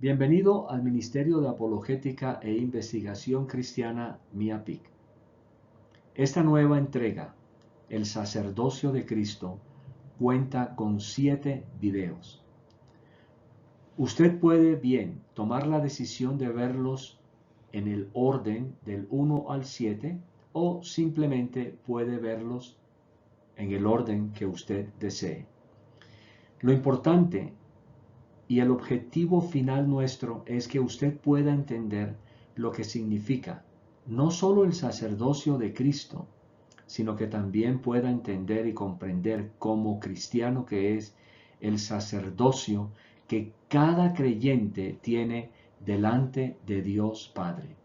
Bienvenido al Ministerio de Apologética e Investigación Cristiana MIAPIC. Esta nueva entrega, El Sacerdocio de Cristo, cuenta con 7 videos. Usted puede bien tomar la decisión de verlos en el orden del 1 al 7 o simplemente puede verlos en el orden que usted desee. Lo importante y el objetivo final nuestro es que usted pueda entender lo que significa no solo el sacerdocio de Cristo, sino que también pueda entender y comprender como cristiano que es el sacerdocio que cada creyente tiene delante de Dios Padre.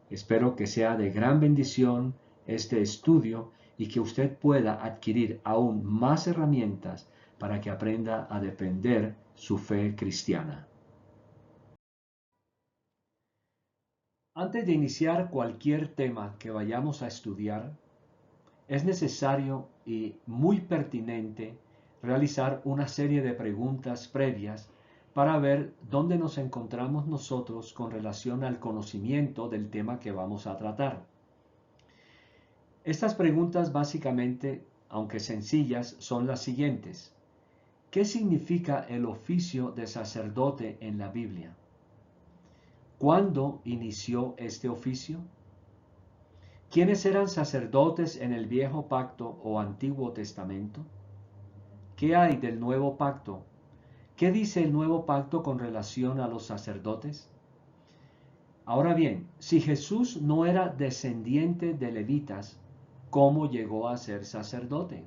Espero que sea de gran bendición este estudio y que usted pueda adquirir aún más herramientas para que aprenda a defender su fe cristiana. Antes de iniciar cualquier tema que vayamos a estudiar, es necesario y muy pertinente realizar una serie de preguntas previas para ver dónde nos encontramos nosotros con relación al conocimiento del tema que vamos a tratar. Estas preguntas básicamente, aunque sencillas, son las siguientes. ¿Qué significa el oficio de sacerdote en la Biblia? ¿Cuándo inició este oficio? ¿Quiénes eran sacerdotes en el Viejo Pacto o Antiguo Testamento? ¿Qué hay del Nuevo Pacto? ¿Qué dice el Nuevo Pacto con relación a los sacerdotes? Ahora bien, si Jesús no era descendiente de levitas, ¿cómo llegó a ser sacerdote?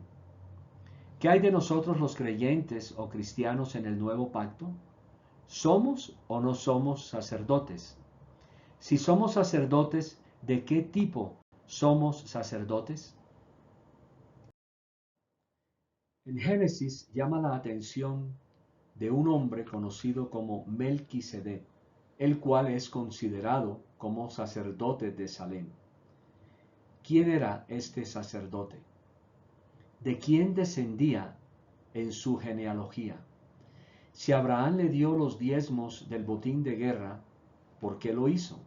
¿Qué hay de nosotros los creyentes o cristianos en el Nuevo Pacto? ¿Somos o no somos sacerdotes? Si somos sacerdotes, ¿de qué tipo somos sacerdotes? En Génesis llama la atención de un hombre conocido como Melquisedec, el cual es considerado como sacerdote de Salem. ¿Quién era este sacerdote? ¿De quién descendía en su genealogía? Si Abraham le dio los diezmos del botín de guerra, ¿por qué lo hizo?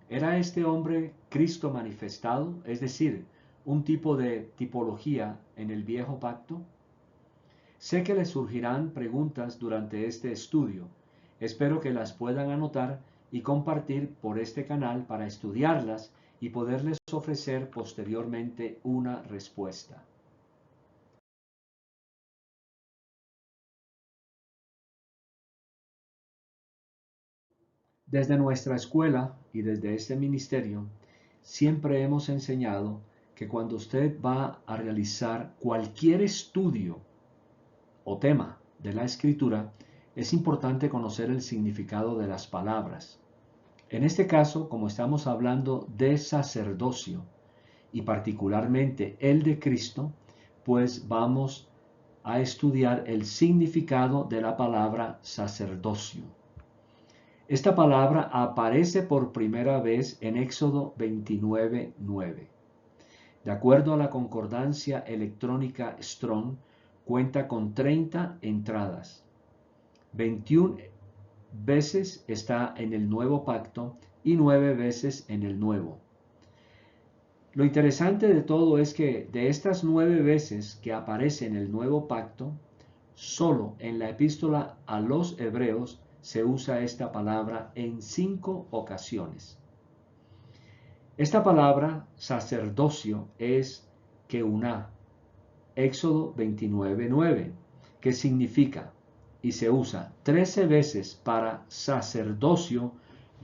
¿Era este hombre Cristo manifestado, es decir, un tipo de tipología en el viejo pacto? Sé que le surgirán preguntas durante este estudio. Espero que las puedan anotar y compartir por este canal para estudiarlas y poderles ofrecer posteriormente una respuesta. Desde nuestra escuela y desde este ministerio, siempre hemos enseñado que cuando usted va a realizar cualquier estudio o tema de la escritura, es importante conocer el significado de las palabras. En este caso, como estamos hablando de sacerdocio y particularmente el de Cristo, pues vamos a estudiar el significado de la palabra sacerdocio. Esta palabra aparece por primera vez en Éxodo 29:9. De acuerdo a la concordancia electrónica Strong, cuenta con 30 entradas. 21 veces está en el Nuevo Pacto y 9 veces en el Nuevo. Lo interesante de todo es que de estas 9 veces que aparece en el Nuevo Pacto, solo en la epístola a los Hebreos se usa esta palabra en 5 ocasiones. Esta palabra sacerdocio es keuná, Éxodo 29:9, que significa y se usa 13 veces para sacerdocio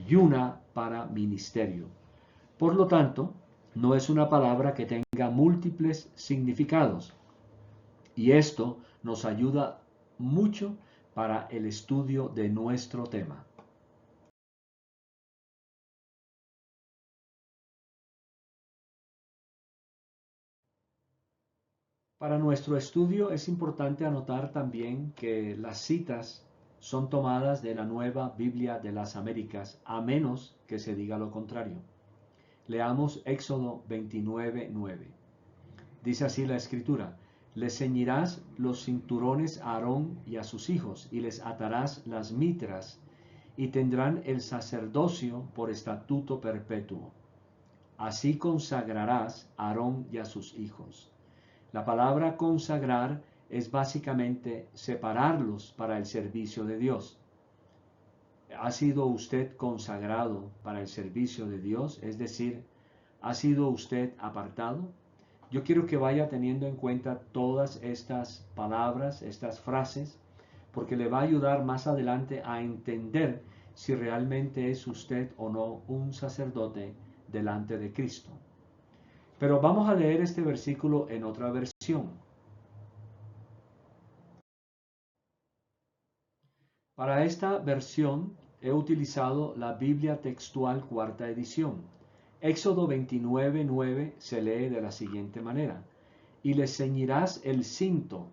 y una para ministerio. Por lo tanto, no es una palabra que tenga múltiples significados. Y esto nos ayuda mucho para el estudio de nuestro tema. Para nuestro estudio es importante anotar también que las citas son tomadas de la Nueva Biblia de las Américas, a menos que se diga lo contrario. Leamos Éxodo 29:9. Dice así la Escritura: les ceñirás los cinturones a Aarón y a sus hijos, y les atarás las mitras, y tendrán el sacerdocio por estatuto perpetuo. Así consagrarás a Aarón y a sus hijos. La palabra consagrar es básicamente separarlos para el servicio de Dios. ¿Ha sido usted consagrado para el servicio de Dios? Es decir, ¿ha sido usted apartado? Yo quiero que vaya teniendo en cuenta todas estas palabras, estas frases, porque le va a ayudar más adelante a entender si realmente es usted o no un sacerdote delante de Cristo. Pero vamos a leer este versículo en otra versión. Para esta versión he utilizado la Biblia textual cuarta edición. Éxodo 29:9 se lee de la siguiente manera: y les ceñirás el cinto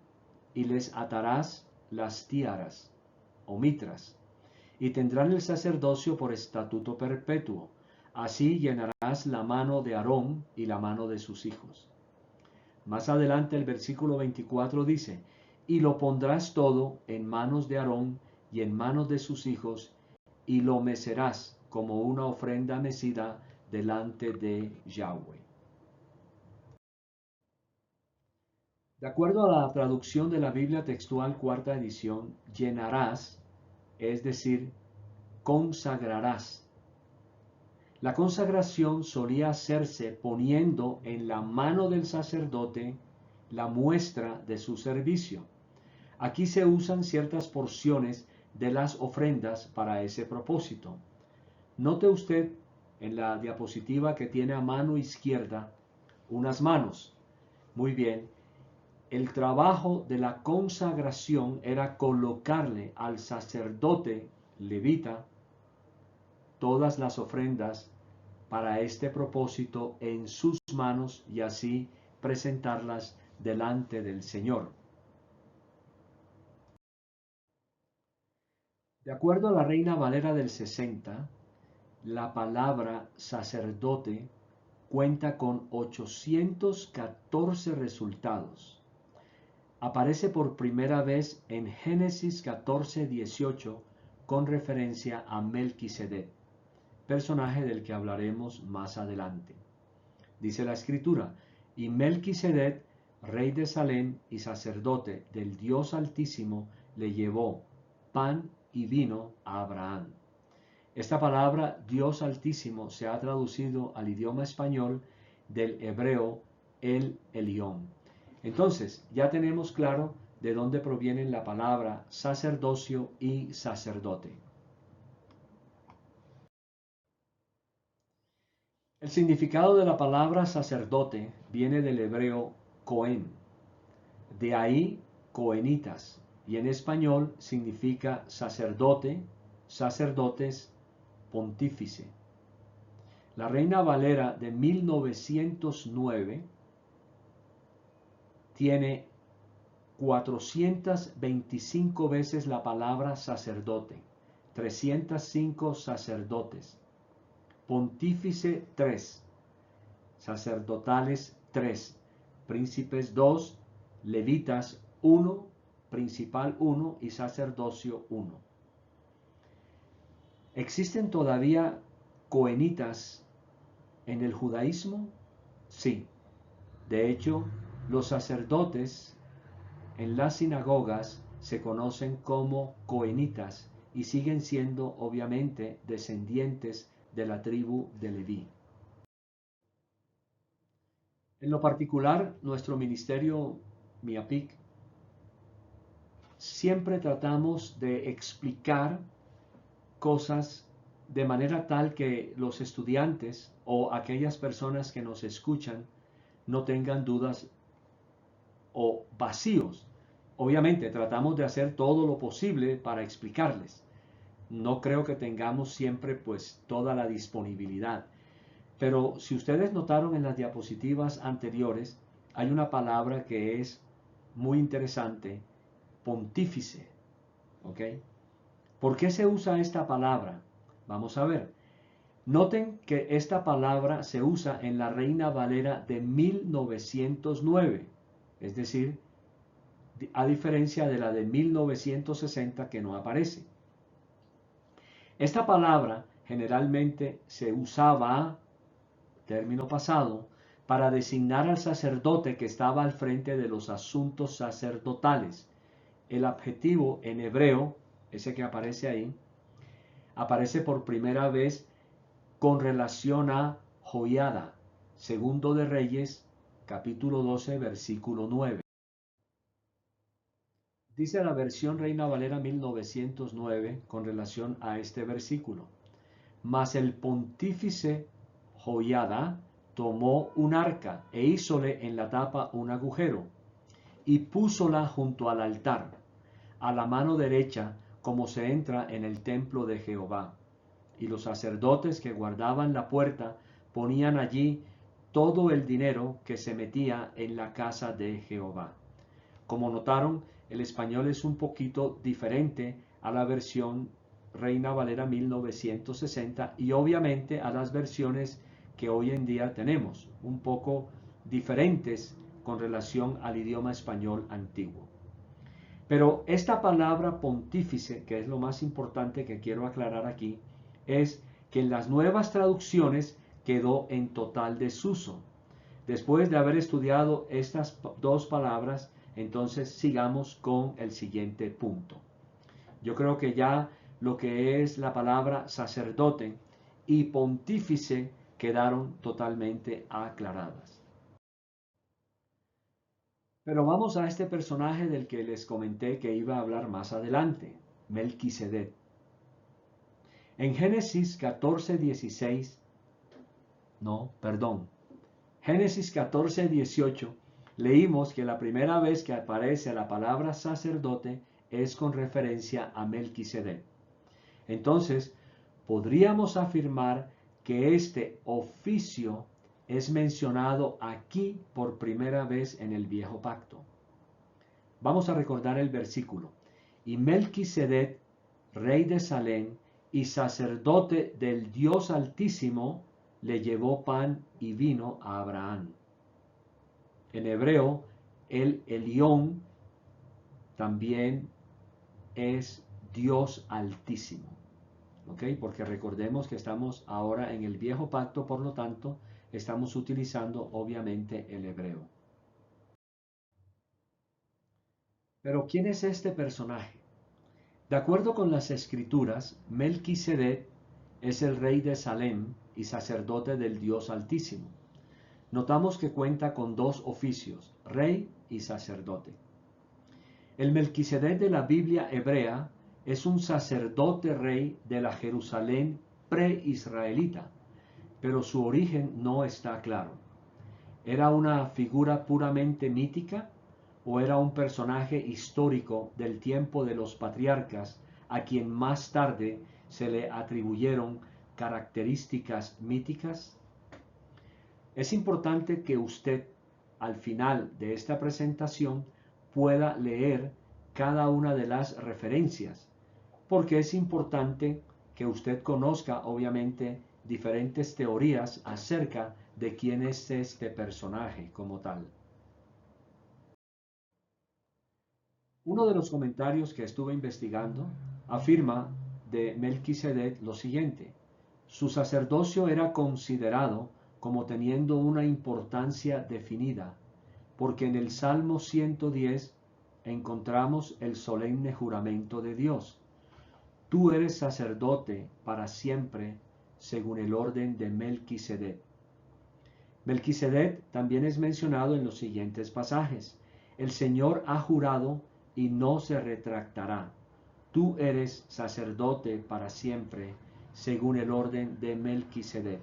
y les atarás las tiaras o mitras, y tendrán el sacerdocio por estatuto perpetuo. Así llenarás la mano de Aarón y la mano de sus hijos. Más adelante el versículo 24 dice: y lo pondrás todo en manos de Aarón y en manos de sus hijos, y lo mecerás como una ofrenda mecida delante de Yahweh. De acuerdo a la traducción de la Biblia textual cuarta edición, llenarás, es decir, consagrarás. La consagración solía hacerse poniendo en la mano del sacerdote la muestra de su servicio. Aquí se usan ciertas porciones de las ofrendas para ese propósito. Note usted en la diapositiva que tiene a mano izquierda unas manos. Muy bien, el trabajo de la consagración era colocarle al sacerdote levita todas las ofrendas para este propósito en sus manos y así presentarlas delante del Señor. De acuerdo a la Reina Valera del 60, la palabra sacerdote cuenta con 814 resultados. Aparece por primera vez en Génesis 14:18 con referencia a Melquisedec, personaje del que hablaremos más adelante. Dice la Escritura: y Melquisedec, rey de Salem y sacerdote del Dios Altísimo, le llevó pan y vino a Abraham. Esta palabra Dios Altísimo se ha traducido al idioma español del hebreo El Elión. Entonces, ya tenemos claro de dónde provienen la palabra sacerdocio y sacerdote. El significado de la palabra sacerdote viene del hebreo Cohen, de ahí cohenitas, y en español significa sacerdote, sacerdotes, pontífice. La Reina Valera de 1909 tiene 425 veces la palabra sacerdote, 305 sacerdotes, pontífice 3, sacerdotales 3, príncipes 2, levitas 1, principal 1 y sacerdocio 1. ¿Existen todavía cohenitas en el judaísmo? Sí. De hecho, los sacerdotes en las sinagogas se conocen como cohenitas y siguen siendo obviamente descendientes de la tribu de Leví. En lo particular, nuestro ministerio MIAPIC siempre tratamos de explicar cosas de manera tal que los estudiantes o aquellas personas que nos escuchan no tengan dudas o vacíos. Obviamente tratamos de hacer todo lo posible para explicarles. No creo que tengamos siempre pues toda la disponibilidad. Pero si ustedes notaron en las diapositivas anteriores, hay una palabra que es muy interesante: pontífice. ¿Ok? ¿Por qué se usa esta palabra? Vamos a ver. Noten que esta palabra se usa en la Reina Valera de 1909, es decir, a diferencia de la de 1960 que no aparece. Esta palabra generalmente se usaba, término pasado, para designar al sacerdote que estaba al frente de los asuntos sacerdotales. El adjetivo en hebreo, ese que aparece ahí, aparece por primera vez con relación a Joiada, segundo de Reyes, capítulo 12, versículo 9. Dice la versión Reina Valera 1909 con relación a este versículo. Mas el pontífice Joiada tomó un arca e hízole en la tapa un agujero y púsola junto al altar, a la mano derecha, como se entra en el templo de Jehová. Y los sacerdotes que guardaban la puerta ponían allí todo el dinero que se metía en la casa de Jehová. Como notaron, el español es un poquito diferente a la versión Reina Valera 1960 y obviamente a las versiones que hoy en día tenemos, un poco diferentes con relación al idioma español antiguo. Pero esta palabra pontífice, que es lo más importante que quiero aclarar aquí, es que en las nuevas traducciones quedó en total desuso. Después de haber estudiado estas dos palabras, entonces sigamos con el siguiente punto. Yo creo que ya lo que es la palabra sacerdote y pontífice quedaron totalmente aclaradas. Pero vamos a este personaje del que les comenté que iba a hablar más adelante, Melquisedec. En Génesis 14:16, Génesis 14:18, leímos que la primera vez que aparece la palabra sacerdote es con referencia a Melquisedec. Entonces, podríamos afirmar que este oficio es mencionado aquí por primera vez en el Viejo Pacto. Vamos a recordar el versículo. Y Melquisedec, rey de Salem y sacerdote del Dios Altísimo, le llevó pan y vino a Abraham. En hebreo, el Elión también es Dios Altísimo. ¿Ok? Porque recordemos que estamos ahora en el Viejo Pacto, por lo tanto, estamos utilizando obviamente el hebreo. Pero ¿quién es este personaje? De acuerdo con las escrituras, Melquisedec es el rey de Salem y sacerdote del Dios Altísimo. Notamos que cuenta con dos oficios, rey y sacerdote. El Melquisedec de la Biblia hebrea es un sacerdote rey de la Jerusalén pre-israelita, pero su origen no está claro. ¿Era una figura puramente mítica o era un personaje histórico del tiempo de los patriarcas a quien más tarde se le atribuyeron características míticas? Es importante que usted, al final de esta presentación, pueda leer cada una de las referencias, porque es importante que usted conozca, obviamente, diferentes teorías acerca de quién es este personaje como tal. Uno de los comentarios que estuve investigando afirma de Melquisedec lo siguiente: su sacerdocio era considerado como teniendo una importancia definida, porque en el Salmo 110 encontramos el solemne juramento de Dios. Tú eres sacerdote para siempre, según el orden de Melquisedec. Melquisedec también es mencionado en los siguientes pasajes. El Señor ha jurado y no se retractará. Tú eres sacerdote para siempre, según el orden de Melquisedec.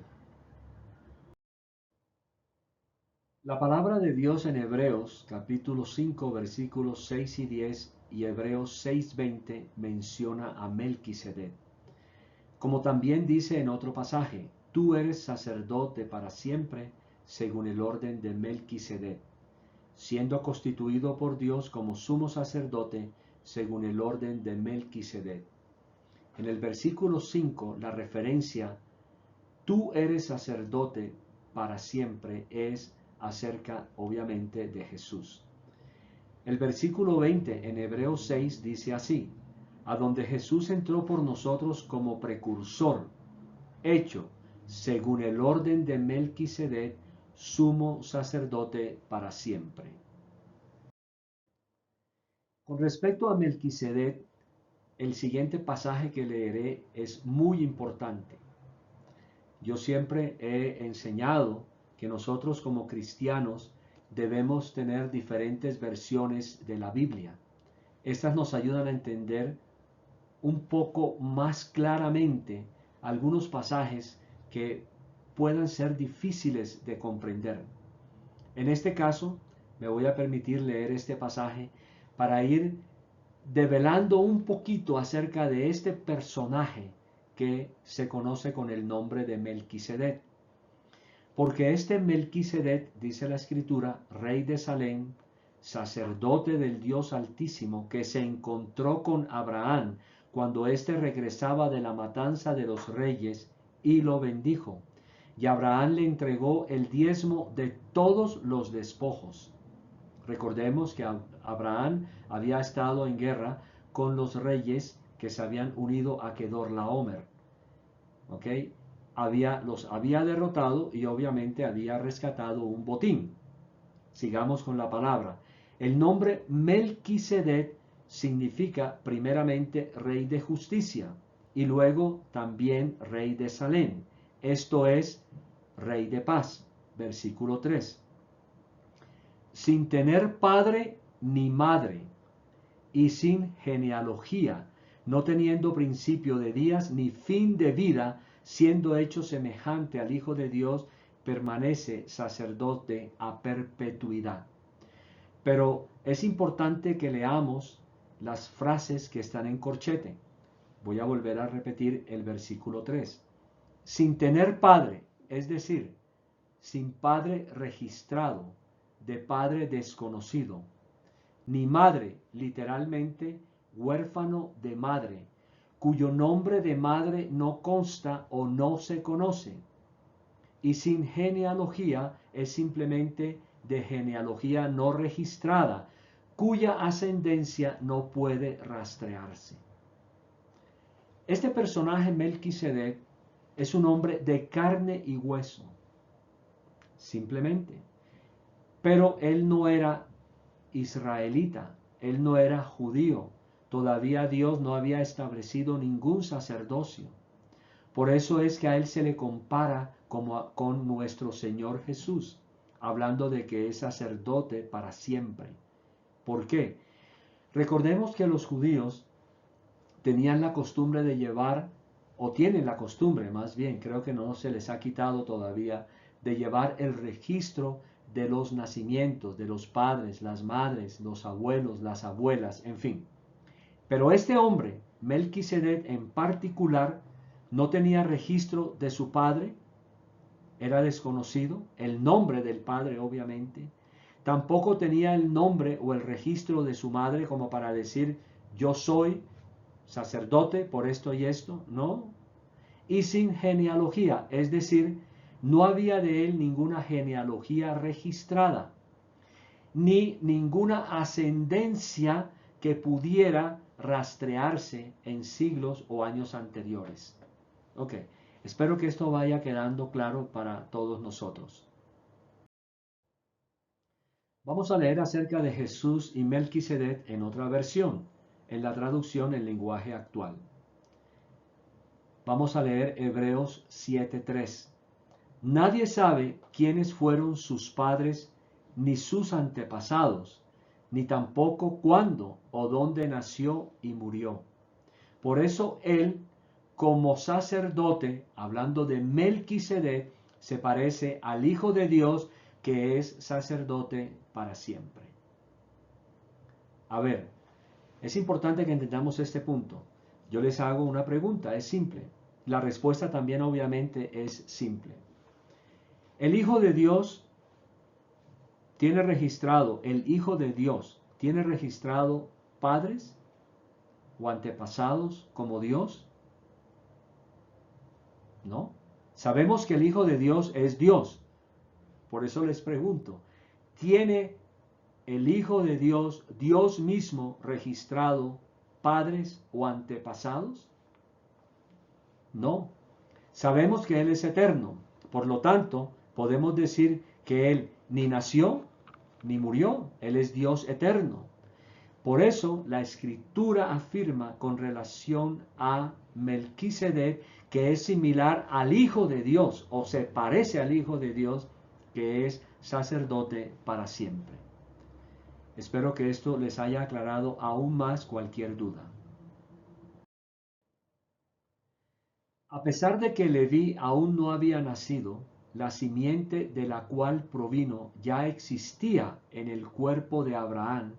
La palabra de Dios en Hebreos capítulo 5 versículos 6 y 10 y Hebreos 6:20 menciona a Melquisedec. Como también dice en otro pasaje, tú eres sacerdote para siempre, según el orden de Melquisedec, siendo constituido por Dios como sumo sacerdote, según el orden de Melquisedec. En el versículo 5, la referencia, tú eres sacerdote para siempre, es acerca, obviamente, de Jesús. El versículo 20 en Hebreos 6 dice así, a donde Jesús entró por nosotros como precursor, hecho según el orden de Melquisedec, sumo sacerdote para siempre. Con respecto a Melquisedec, el siguiente pasaje que leeré es muy importante. Yo siempre he enseñado que nosotros como cristianos debemos tener diferentes versiones de la Biblia. Estas nos ayudan a entender un poco más claramente algunos pasajes que puedan ser difíciles de comprender. En este caso, me voy a permitir leer este pasaje para ir develando un poquito acerca de este personaje que se conoce con el nombre de Melquisedec. Porque este Melquisedec, dice la Escritura, rey de Salem, sacerdote del Dios Altísimo, que se encontró con Abraham cuando éste regresaba de la matanza de los reyes, y lo bendijo. Y Abraham le entregó el diezmo de todos los despojos. Recordemos que Abraham había estado en guerra con los reyes que se habían unido a Kedorlaomer. ¿Ok? Los había derrotado y obviamente había rescatado un botín. Sigamos con la palabra. El nombre Melquisedec significa primeramente rey de justicia y luego también rey de Salem. Esto es rey de paz. Versículo 3. Sin tener padre ni madre y sin genealogía, no teniendo principio de días ni fin de vida, siendo hecho semejante al Hijo de Dios, permanece sacerdote a perpetuidad. Pero es importante que leamos las frases que están en corchete. Voy a volver a repetir el versículo 3. Sin tener padre, es decir, sin padre registrado, de padre desconocido, ni madre, literalmente, huérfano de madre, cuyo nombre de madre no consta o no se conoce. Y sin genealogía es simplemente de genealogía no registrada, cuya ascendencia no puede rastrearse. Este personaje Melquisedec es un hombre de carne y hueso, simplemente. Pero él no era israelita, él no era judío, todavía Dios no había establecido ningún sacerdocio. Por eso es que a él se le compara con nuestro Señor Jesús, hablando de que es sacerdote para siempre. ¿Por qué? Recordemos que los judíos tenían la costumbre de llevar, o tienen la costumbre más bien, creo que no se les ha quitado todavía, de llevar el registro de los nacimientos, de los padres, las madres, los abuelos, las abuelas, en fin. Pero este hombre, Melquisedec en particular, no tenía registro de su padre, era desconocido, el nombre del padre obviamente, tampoco tenía el nombre o el registro de su madre como para decir yo soy sacerdote por esto y esto, no. Y sin genealogía, es decir, no había de él ninguna genealogía registrada, ni ninguna ascendencia que pudiera rastrearse en siglos o años anteriores. Ok, espero que esto vaya quedando claro para todos nosotros. Vamos a leer acerca de Jesús y Melquisedec en otra versión, en la traducción en lenguaje actual. Vamos a leer Hebreos 7:3. Nadie sabe quiénes fueron sus padres ni sus antepasados, ni tampoco cuándo o dónde nació y murió. Por eso él, como sacerdote, hablando de Melquisedec, se parece al Hijo de Dios, que es sacerdote para siempre. A ver, es importante que entendamos este punto. Yo les hago una pregunta, es simple. La respuesta también obviamente es simple. El Hijo de Dios tiene registrado, el Hijo de Dios tiene registrado padres o antepasados como Dios. ¿No? Sabemos que el Hijo de Dios es Dios. Por eso les pregunto, ¿tiene el Hijo de Dios, Dios mismo, registrado padres o antepasados? No. Sabemos que Él es eterno. Por lo tanto, podemos decir que Él ni nació ni murió. Él es Dios eterno. Por eso la Escritura afirma con relación a Melquisedec que es similar al Hijo de Dios, o se parece al Hijo de Dios, que es sacerdote para siempre. Espero que esto les haya aclarado aún más cualquier duda. A pesar de que Leví aún no había nacido, la simiente de la cual provino ya existía en el cuerpo de Abraham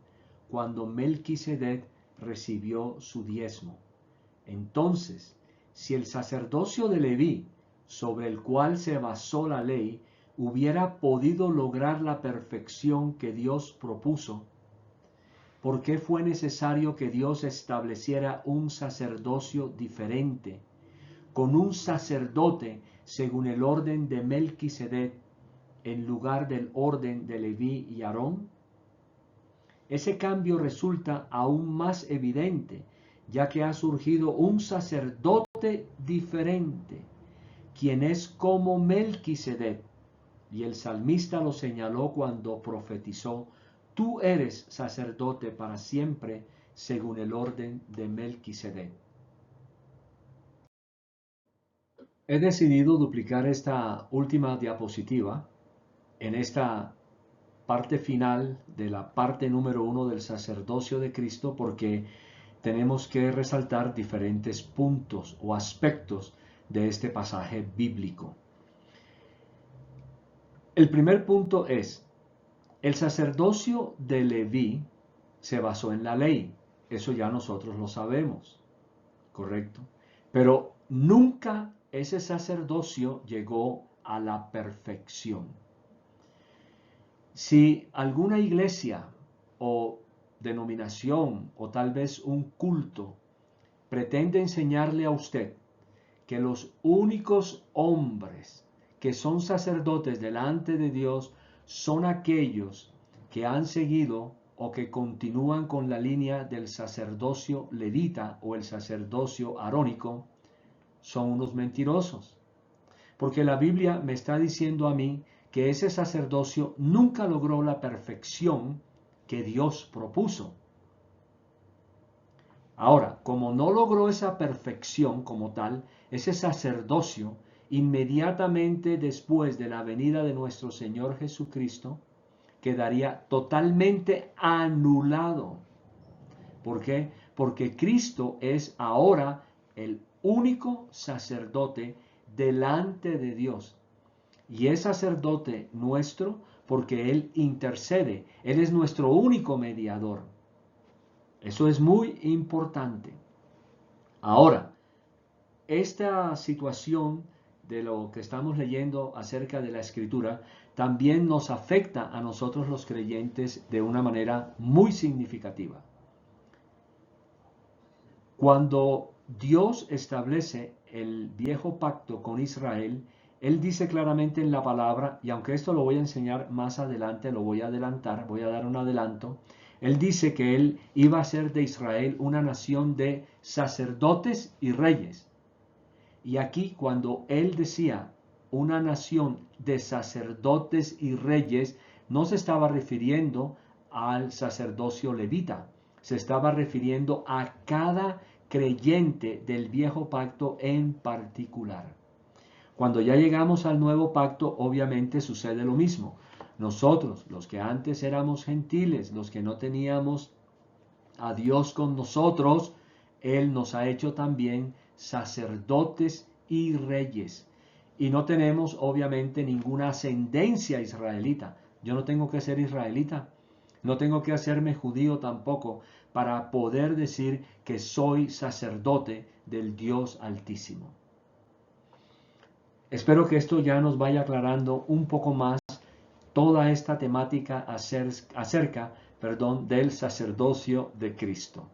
cuando Melquisedec recibió su diezmo. Entonces, si el sacerdocio de Leví, sobre el cual se basó la ley, hubiera podido lograr la perfección que Dios propuso, ¿por qué fue necesario que Dios estableciera un sacerdocio diferente, con un sacerdote según el orden de Melquisedec, en lugar del orden de Leví y Aarón? Ese cambio resulta aún más evidente, ya que ha surgido un sacerdote diferente, quien es como Melquisedec, y el salmista lo señaló cuando profetizó: tú eres sacerdote para siempre, según el orden de Melquisedec. He decidido duplicar esta última diapositiva en esta parte final de la parte número 1 del sacerdocio de Cristo, porque tenemos que resaltar diferentes puntos o aspectos de este pasaje bíblico. El primer punto es: el sacerdocio de Leví se basó en la ley. Eso ya nosotros lo sabemos, ¿correcto? Pero nunca ese sacerdocio llegó a la perfección. Si alguna iglesia o denominación o tal vez un culto pretende enseñarle a usted que los únicos hombres que son sacerdotes delante de Dios son aquellos que han seguido o que continúan con la línea del sacerdocio levita o el sacerdocio arónico, son unos mentirosos. Porque la Biblia me está diciendo a mí que ese sacerdocio nunca logró la perfección que Dios propuso. Ahora, como no logró esa perfección como tal, ese sacerdocio, inmediatamente después de la venida de nuestro Señor Jesucristo, quedaría totalmente anulado. ¿Por qué? Porque Cristo es ahora el único sacerdote delante de Dios. Y es sacerdote nuestro porque Él intercede. Él es nuestro único mediador. Eso es muy importante. Ahora, esta situación de lo que estamos leyendo acerca de la Escritura también nos afecta a nosotros los creyentes de una manera muy significativa. Cuando Dios establece el viejo pacto con Israel, Él dice claramente en la palabra, y aunque esto lo voy a enseñar más adelante, lo voy a adelantar, voy a dar un adelanto. Él dice que Él iba a hacer de Israel una nación de sacerdotes y reyes. Y aquí, cuando Él decía una nación de sacerdotes y reyes, no se estaba refiriendo al sacerdocio levita, se estaba refiriendo a cada creyente del viejo pacto en particular. Cuando ya llegamos al nuevo pacto, obviamente sucede lo mismo. Nosotros, los que antes éramos gentiles, los que no teníamos a Dios con nosotros, Él nos ha hecho también sacerdotes y reyes. Y no tenemos obviamente ninguna ascendencia israelita. Yo no tengo que ser israelita. No tengo que hacerme judío tampoco para poder decir que soy sacerdote del Dios Altísimo. Espero que esto ya nos vaya aclarando un poco más toda esta temática acerca del sacerdocio de Cristo.